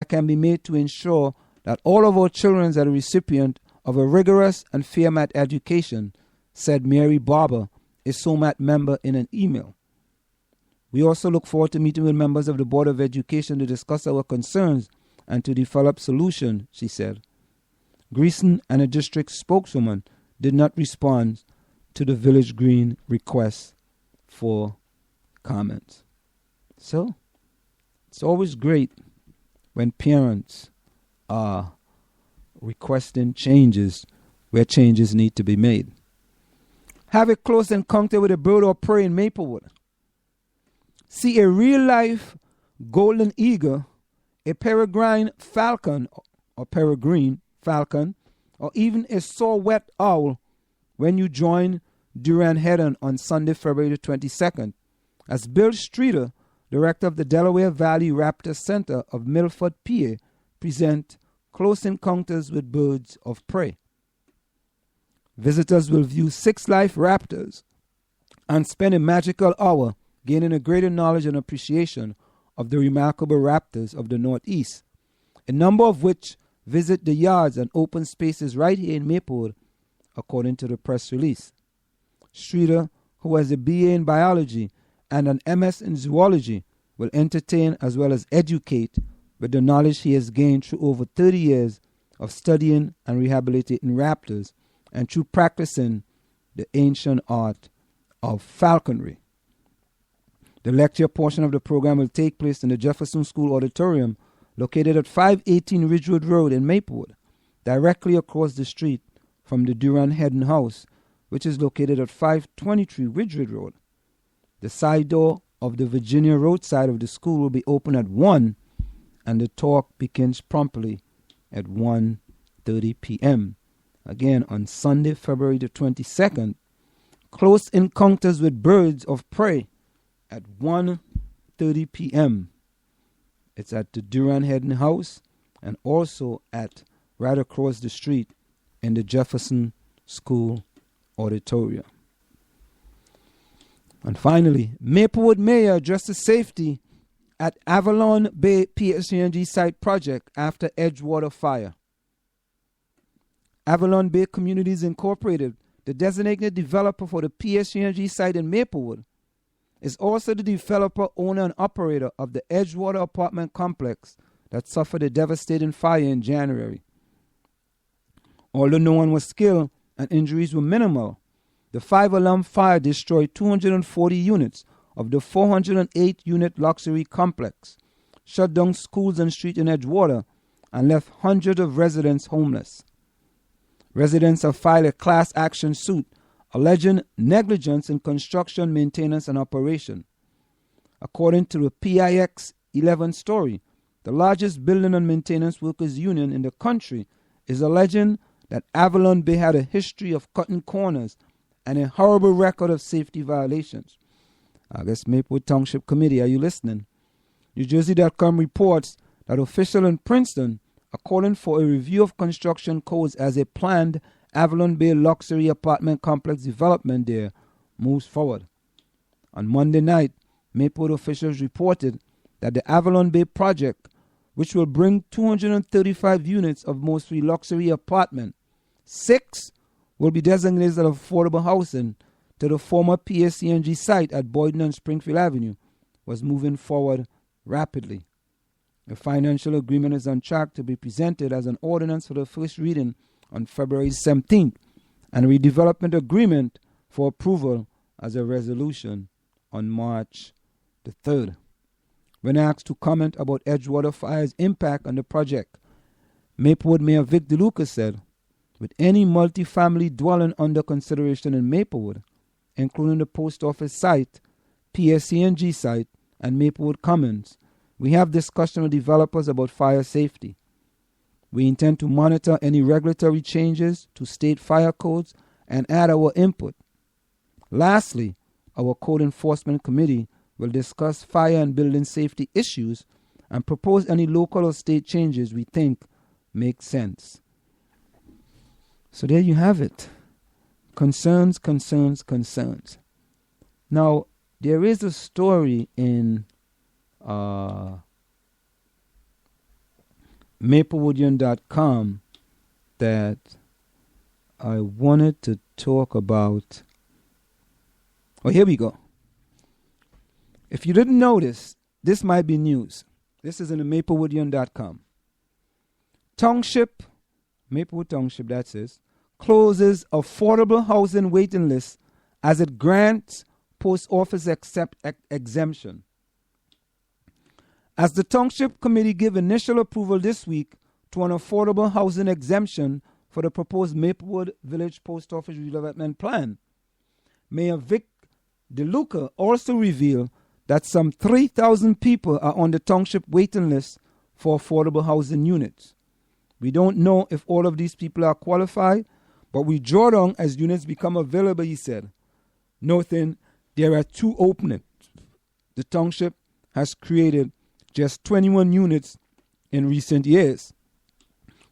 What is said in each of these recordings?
that can be made to ensure that all of our children are the recipient of a rigorous and fair math education, said Mary Barber, a SOMAT member, in an email. We also look forward to meeting with members of the Board of Education to discuss our concerns and to develop solutions, she said. Greeson and a district spokeswoman did not respond to the Village Green request for comments. So, it's always great when parents are requesting changes where changes need to be made. Have a close encounter with a bird or prey in Maplewood. See a real-life golden eagle, a peregrine falcon, or even a saw-whet owl when you join Durand Head on Sunday, February the 22nd, as Bill Streeter, director of the Delaware Valley Raptor Center of Milford, PA, present Close Encounters with Birds of Prey. Visitors will view 6 live raptors and spend a magical hour gaining a greater knowledge and appreciation of the remarkable raptors of the Northeast, a number of which visit the yards and open spaces right here in Maplewood, according to the press release. Streeter, who has a BA in biology and an MS in zoology, will entertain as well as educate with the knowledge he has gained through over 30 years of studying and rehabilitating raptors and through practicing the ancient art of falconry. The lecture portion of the program will take place in the Jefferson School Auditorium, located at 518 Ridgewood Road in Maplewood, directly across the street from the Durand Hedden House, which is located at 523 Ridgewood Road. The side door of the Virginia Road side of the school will be open at 1, and the talk begins promptly at 1:30 p.m. Again, on Sunday, February the 22nd, Close Encounters with Birds of Prey at 1:30 p.m. It's at the Durand Hedden House and also at right across the street in the Jefferson School Auditorium. And finally, Maplewood Mayor addresses safety at Avalon Bay PSE&G site project after Edgewater fire. Avalon Bay Communities Incorporated, the designated developer for the PSE&G site in Maplewood, is also the developer, owner, and operator of the Edgewater apartment complex that suffered a devastating fire in January. Although no one was killed and injuries were minimal, the 5-alarm fire destroyed 240 units of the 408-unit luxury complex, shut down schools and streets in Edgewater, and left hundreds of residents homeless. Residents have filed a class action suit alleging negligence in construction, maintenance, and operation. According to the PIX 11 story, the largest building and maintenance workers union in the country is alleging that Avalon Bay had a history of cutting corners and a horrible record of safety violations. I guess Maplewood Township Committee, are you listening? NewJersey.com reports that officials in Princeton are calling for a review of construction codes as a planned Avalon Bay luxury apartment complex development there moves forward. On Monday night, Maplewood officials reported that the Avalon Bay project, which will bring 235 units of mostly luxury apartment, 6 will be designated as affordable housing to the former PSE&G site at Boyden and Springfield Avenue, was moving forward rapidly. A financial agreement is on track to be presented as an ordinance for the first reading on February 17th, and a redevelopment agreement for approval as a resolution on March the 3rd. When asked to comment about Edgewater Fire's impact on the project, Maplewood Mayor Vic DeLuca said, with any multifamily dwelling under consideration in Maplewood, including the post office site, PSE&G site, and Maplewood Commons, we have discussion with developers about fire safety. We intend to monitor any regulatory changes to state fire codes and add our input. Lastly, our Code Enforcement Committee will discuss fire and building safety issues and propose any local or state changes we think make sense. So there you have it. Concerns. Now, there is a story in maplewoodian.com that I wanted to talk about. Oh, here we go. If you didn't notice, this might be news. This is in the maplewoodian.com. Township, Maplewood Township, that says, closes affordable housing waiting list as it grants post office exemption. As the Township Committee gave initial approval this week to an affordable housing exemption for the proposed Maplewood Village Post Office redevelopment plan, Mayor Vic DeLuca also revealed that some 3,000 people are on the Township waiting list for affordable housing units. We don't know if all of these people are qualified, but we draw down as units become available, he said, noting there are 2 openings. The Township has created just 21 units in recent years.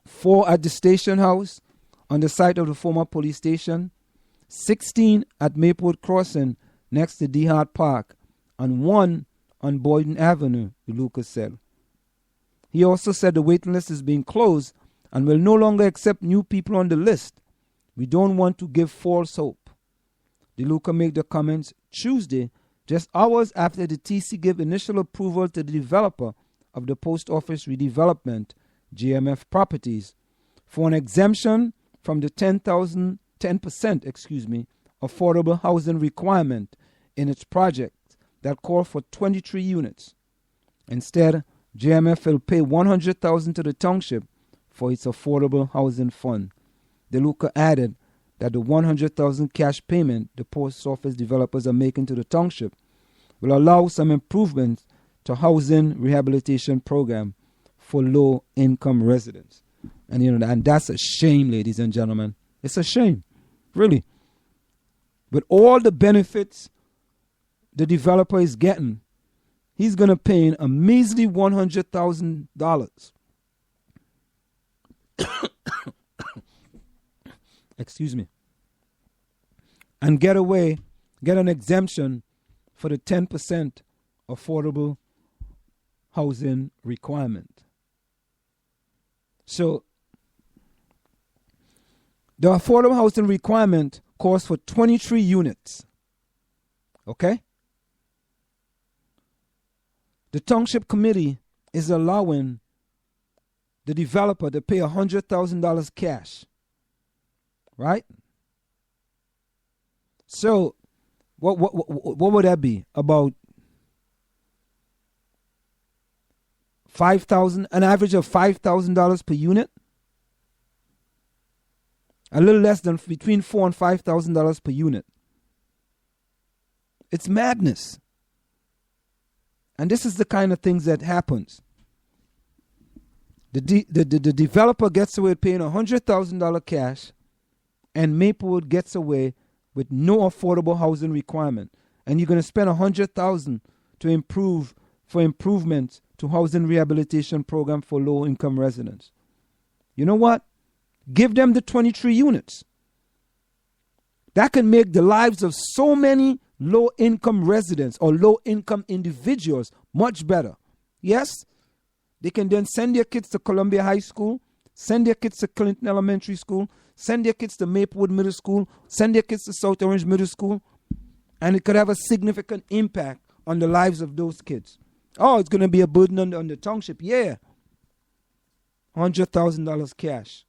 4 at the station house on the site of the former police station, 16 at Maplewood Crossing next to DeHart Park, and 1 on Boyden Avenue, Lucas said. He also said the waiting list is being closed and will no longer accept new people on the list. We don't want to give false hope. DeLuca made the comments Tuesday, just hours after the TC gave initial approval to the developer of the post office redevelopment, GMF Properties, for an exemption from the 10% affordable housing requirement in its project that called for 23 units. Instead, GMF will pay $100,000 to the township for its affordable housing fund. DeLuca added that the $100,000 cash payment the post office developers are making to the township will allow some improvements to housing rehabilitation program for low-income residents. And that's a shame, ladies and gentlemen. It's a shame, really. With all the benefits the developer is getting, he's going to pay a measly $100,000. Excuse me. And get an exemption for the 10% affordable housing requirement. So, the affordable housing requirement calls for 23 units. Okay? The Township Committee is allowing the developer to pay $100,000 cash. Right? So, what would that be? About $5,000, an average of $5,000 per unit? A little less than between $4,000 and $5,000 per unit. It's madness. And this is the kind of things that happens. The developer gets away with paying $100,000 cash, and Maplewood gets away with no affordable housing requirement. And you're going to spend $100,000 to improvements to housing rehabilitation program for low-income residents. You know what? Give them the 23 units. That can make the lives of so many low-income residents or low-income individuals much better. Yes, they can then send their kids to Columbia High School, send their kids to Clinton Elementary School, send their kids to Maplewood Middle School, send their kids to South Orange Middle School, and it could have a significant impact on the lives of those kids. Oh, it's going to be a burden on the township. Yeah. $100,000 cash.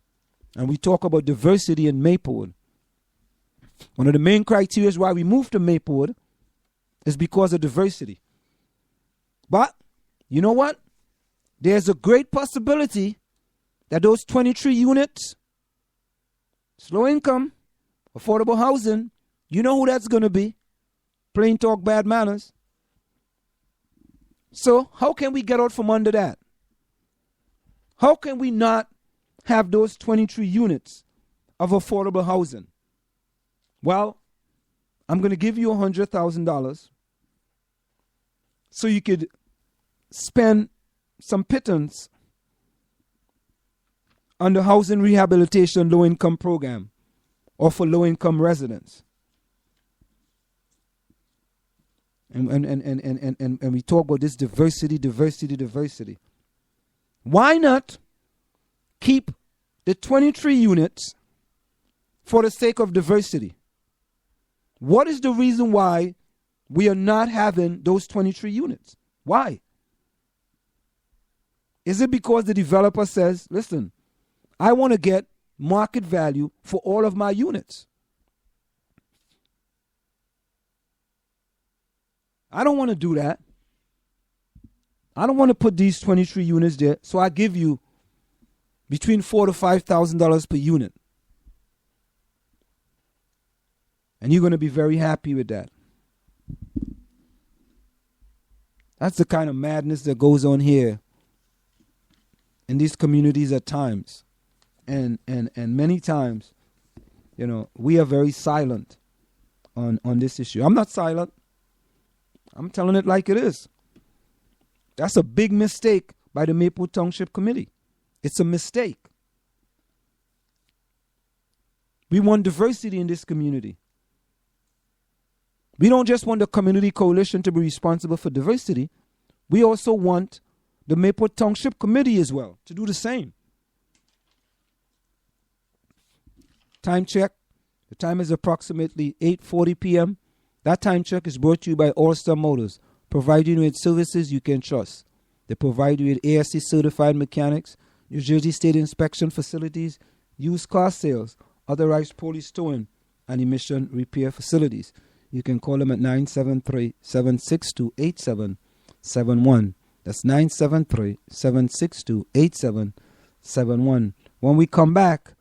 And we talk about diversity in Maplewood. One of the main criteria why we moved to Maplewood is because of diversity. But, you know what? There's a great possibility that those 23 units, low income, affordable housing, you know who that's going to be. Plain talk, bad manners. So how can we get out from under that? How can we not have those 23 units of affordable housing? Well, I'm going to give you $100,000 so you could spend some pittance on the housing rehabilitation low-income program or for low-income residents. And we talk about this diversity. Why not keep the 23 units for the sake of diversity. What is the reason why we are not having those 23 units? Why? Is it because the developer says, listen, I want to get market value for all of my units? I don't want to do that. I don't want to put these 23 units there, so I give you between $4,000 to $5,000 per unit. And you're going to be very happy with that. That's the kind of madness that goes on here in these communities at times. And many times, we are very silent on this issue. I'm not silent. I'm telling it like it is. That's a big mistake by the Maplewood Township Committee. It's a mistake. We want diversity in this community. We don't just want the community coalition to be responsible for diversity. We also want the Maplewood Township Committee as well to do the same. Time check. The time is approximately 8:40 p.m. That time check is brought to you by All-Star Motors, providing you with services you can trust. They provide you with ASC certified mechanics, New Jersey State inspection facilities, used car sales, authorized police towing, and emission repair facilities. You can call them at 973-762-8771. That's 973-762-8771. When we come back,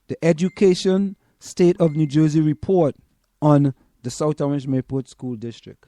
the Education State of New Jersey report on the South Orange Maplewood School District.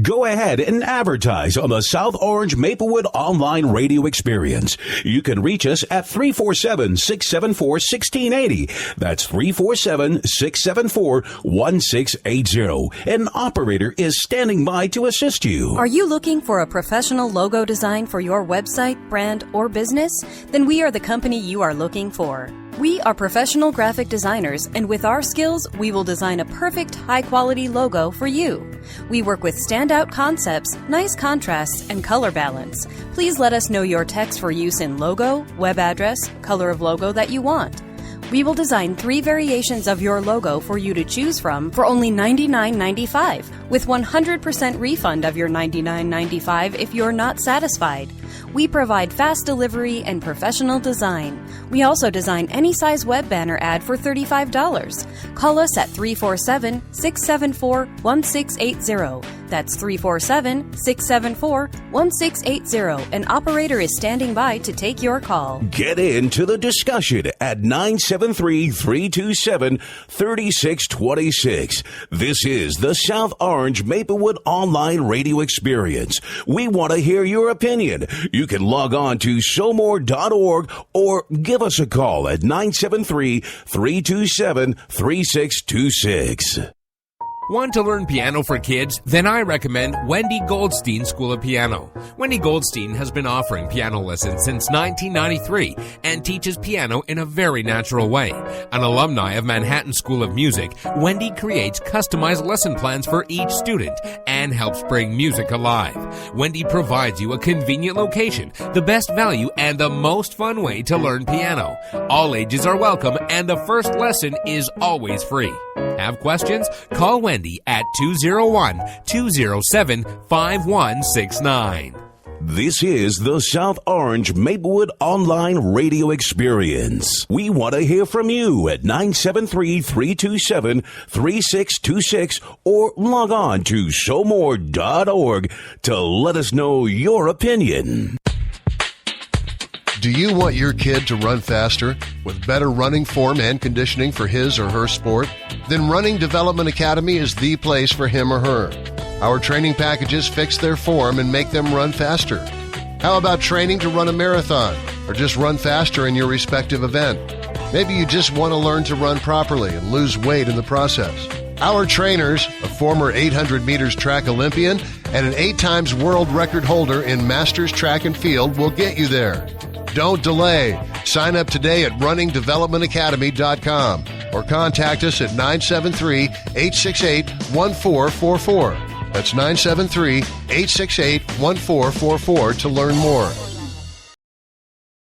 Go ahead and advertise on the South Orange Maplewood online radio experience. You can reach us at 347-674-1680. That's 347-674-1680. An operator is standing by to assist you. Are you looking for a professional logo design for your website, brand, or business? Then we are the company you are looking for. We are professional graphic designers, and with our skills, we will design a perfect, high-quality logo for you. We work with standout concepts, nice contrasts, and color balance. Please let us know your text for use in logo, web address, color of logo that you want. We will design 3 variations of your logo for you to choose from for only $99.95, with 100% refund of your $99.95 if you're not satisfied. We provide fast delivery and professional design. We also design any size web banner ad for $35. Call us at 347-674-1680. That's 347-674-1680. An operator is standing by to take your call. Get into the discussion at 973-327-3626. This is the South Orange Maplewood online radio experience. We want to hear your opinion. You can log on to showmore.org or give us a call at 973-327-3626. Want to learn piano for kids? Then I recommend Wendy Goldstein School of Piano. Wendy Goldstein has been offering piano lessons since 1993 and teaches piano in a very natural way. An alumni of Manhattan School of Music, Wendy creates customized lesson plans for each student and helps bring music alive. Wendy provides you a convenient location, the best value, and the most fun way to learn piano. All ages are welcome, and the first lesson is always free. Have questions? Call Wendy at 201-207-5169. This is the South Orange Maplewood online radio experience. We want to hear from you at 973-327-3626 or log on to showmore.org to let us know your opinion. Do you want your kid to run faster with better running form and conditioning for his or her sport? Then Running Development Academy is the place for him or her. Our training packages fix their form and make them run faster. How about training to run a marathon or just run faster in your respective event? Maybe you just want to learn to run properly and lose weight in the process. Our trainers, a former 800 meters track Olympian and an 8 times world record holder in Masters Track and Field, will get you there. Don't delay. Sign up today at runningdevelopmentacademy.com or contact us at 973-868-1444. That's 973-868-1444 to learn more.